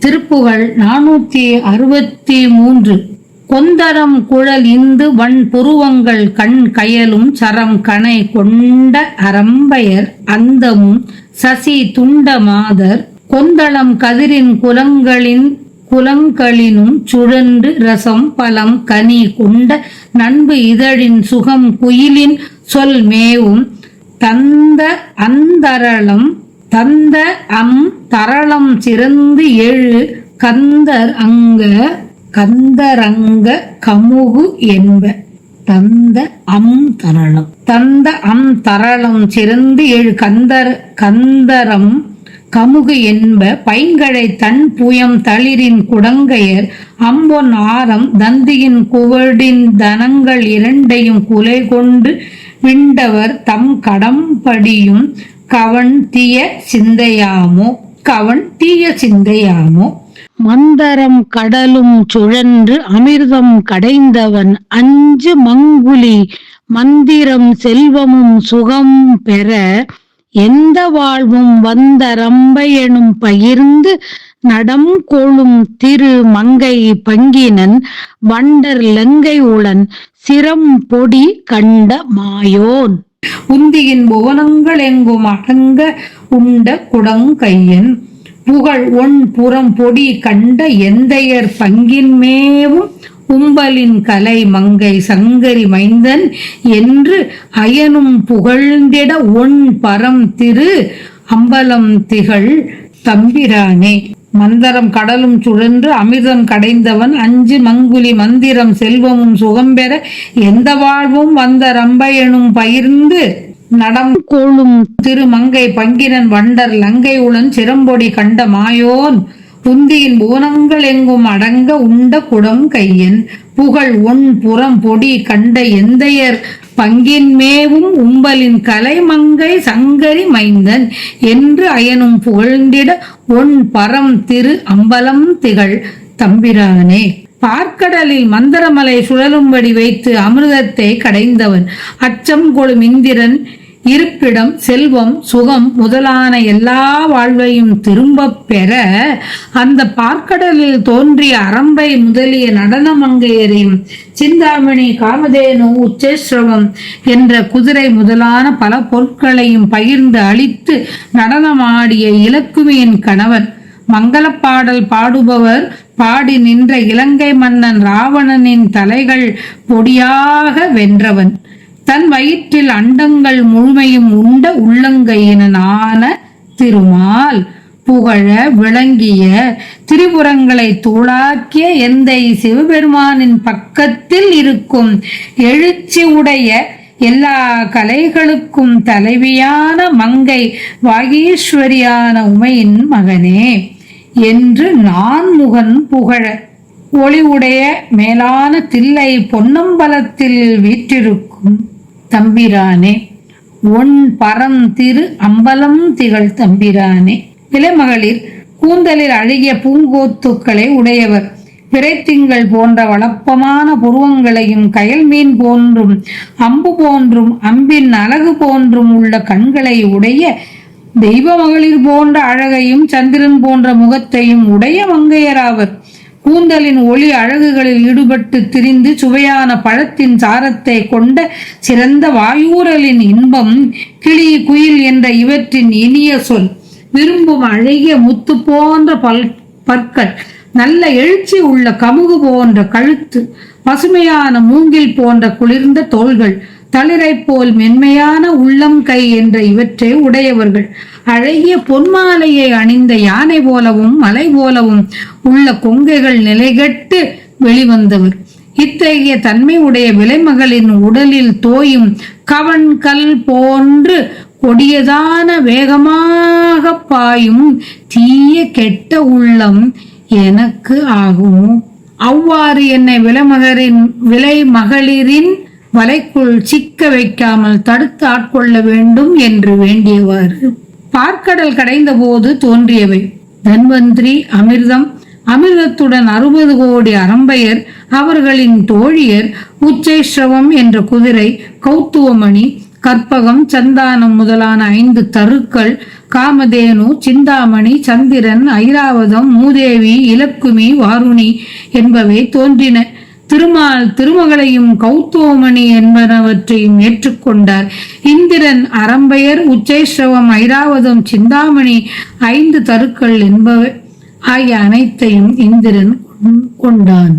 திருப்புகழ் 463. கொந்தரம் குழல் இந்து வன் புருவங்கள் கண் கயலும் சரம் கணை கொண்ட அரம்பயர் அந்தமும் சசி துண்ட மாதர் கொந்தளம் கதிரின் குலங்களினும் சுழன்று ரசம் பலம் கனி கொண்ட நண்பு இதழின் சுகம் குயிலின் சொல் மேவும் தந்த தரளம் சிறந்து எழு கந்தரங்க கமுகு என்ப. தரளம் சிறந்து எழு கந்தரம் கமுகு என்ப. பைங்கழை தன் புயம் தளிரின் குடங்கையர் அம்பொன் ஆரம் தந்தியின் குவடின் தனங்கள் இரண்டையும் குலை கொண்டு விண்டவர் தம் கடம்படியும் கவன் தீய சிந்தையாமோ. மந்தரம் கடலும் சுழன்று அமிர்தம் கடைந்தவன் அஞ்சு மங்குலி மந்திரம் செல்வமும் சுகம் பெற எந்த வாழ்வும் வந்தரம்பையெனும் பகிர்ந்து நடம் கொளும் திரு மங்கை பங்கினன் வண்டர் லங்கை உளன் சிரம் பொடி கண்ட மாயோன். உந்தியின் புவனங்கள் எங்கும் அடங்க உண்ட குடங்கையன் புகழ் ஒன் புறம் பொடி கண்ட எந்தையர் பங்கின் மேவும் உம்பலின் கலை மங்கை சங்கரி மைந்தன் என்று அயனும் புகழ்ந்திட ஒன் பரம் திரு அம்பலம் திகழ் தம்பிரானே. மந்தரம் கடலும் சுழன்று அமிர்தம் கடைந்தவன் அஞ்சு மங்குலி மந்திரம் செல்வமும் சுகம்பெற எந்த வாழ்வும் வந்த ரம்பையனும் பகிர்ந்து நடம் கோளும் திருமங்கை பங்கினன் வண்டர் லங்கை உளன் சிரம்பொடி கண்ட மாயோன். புந்தியின் புவனங்கள் எங்கும் அடங்க உண்ட குடம் கையன் புகழ் ஒன் புறம் பொடி கண்ட எந்தையர் பங்கின் மேவும் உம்பலின் கலை மங்கை சங்கரி மைந்தன் என்று அயனும் புகழ்ந்திட ஒன் பரம் திரு அம்பலம் திகழ் தம்பிரானே. பார்க்கடலில் மந்தரமலை சுழலும்படி வைத்து அமிர்தத்தை கடைந்தவன் அச்சம் கொளும் இந்திரன் இருப்பிடம் செல்வம் சுகம் முதலான எல்லா வாழ்வையும் திரும்ப பெற அந்த பார்க்கடலில் தோன்றிய அரம்பை முதலிய நடன மங்கையரையும் சிந்தாமணி காமதேனு உச்சேஸ்ரவம் என்ற குதிரை முதலான பல பொருட்களையும் பகிர்ந்து அளித்து நடனமாடிய இலக்குமியின் கணவன் மங்களப்பாடல் பாடுபவர் பாடி நின்ற இலங்கை மன்னன் ராவணனின் தலைகள் பொடியாக வென்றவன் தன் வயிற்றில் அண்டங்கள் முழுமையும் உண்ட உள்ளங்கையினான திருமால் புகழ விளங்கிய திரிபுரங்களை தூளாக்கிய எந்தை சிவபெருமானின் பக்கத்தில் இருக்கும் எழுச்சி உடைய எல்லா கலைகளுக்கும் தலைவியான மங்கை வாகீஸ்வரியான உமையின் மகனே என்று நான்முகன் புகழ ஒளிவுடைய மேலான தில்லை பொன்னம்பலத்தில் வீற்றிருக்கும் தம்பிரானே. ஒன் பரம் திரு அம்பலம் திகழ் தம்பிரானே. இளமகளிர் கூந்தலில் அழகிய பூங்கோத்துக்களை உடையவர் பிறைத்திங்கள் போன்ற வளப்பமான புருவங்களையும் கயல் மீன் போன்றும் அம்பு போன்றும் அம்பின் அழகு போன்றும் உள்ள கண்களை உடைய தெய்வ மகளிர் போன்ற அழகையும் சந்திரன் போன்ற முகத்தையும் உடைய மங்கையராவர். கூந்தலின் ஒளி அழகுகளில் ஈடுபட்டு திரிந்து சுவையான பழத்தின் சாரத்தை கொண்ட சிறந்த வாயூரலின் இன்பம் கிளி குயில் என்ற இவற்றின் இனிய சொல் விரும்பும் அழகிய முத்து போன்ற பற்கள் நல்ல எழுச்சி உள்ள கமுகு போன்ற கழுத்து பசுமையான மூங்கில் போன்ற குளிர்ந்த தோள்கள் தளிரை போல் மென்மையான உள்ளம் கை என்ற இவற்றை உடையவர்கள். அழகிய பொன்மாலையை அணிந்த யானை போலவும் மலை போலவும் உள்ள கொங்கைகள் நிலைகட்டு வெளிவந்தவர். இத்தகைய தன்மை உடைய விலைமகளின் உடலில் தோயும் கவன் கல் போன்று கொடியதான வேகமாக பாயும் தீய கெட்ட உள்ளம் எனக்கு ஆகுமோ? அவ்வாறு என்னை விலைமகளிரின் வலைக்குள் சிக்க வைக்காமல் தடுத்து ஆட்கொள்ள வேண்டும் என்று வேண்டியவாறு பார்க்கடல் கடைந்த போது தோன்றியவை தன்வந்திரி அமிர்தத்துடன் 60 கோடி அரம்பையர் அவர்களின் தோழியர் உச்சைஸ்ரவம் என்ற குதிரை கௌத்துவமணி கற்பகம், சந்தானம் முதலான 5 தருக்கள், காமதேனு, சிந்தாமணி, சந்திரன், ஐராவதம், மூதேவி, இலக்குமி, வாருணி என்பவை தோன்றின. திருமால் திருமகளையும் கௌதோமணி என்பனவற்றையும் ஏற்றுக்கொண்டார். இந்திரன் அரம்பையர், உச்சைஸ்ரவம், ஐராவதம், சிந்தாமணி, 5 தருக்கள் என்பவை ஆகிய அனைத்தையும் இந்திரன் கொண்டான்.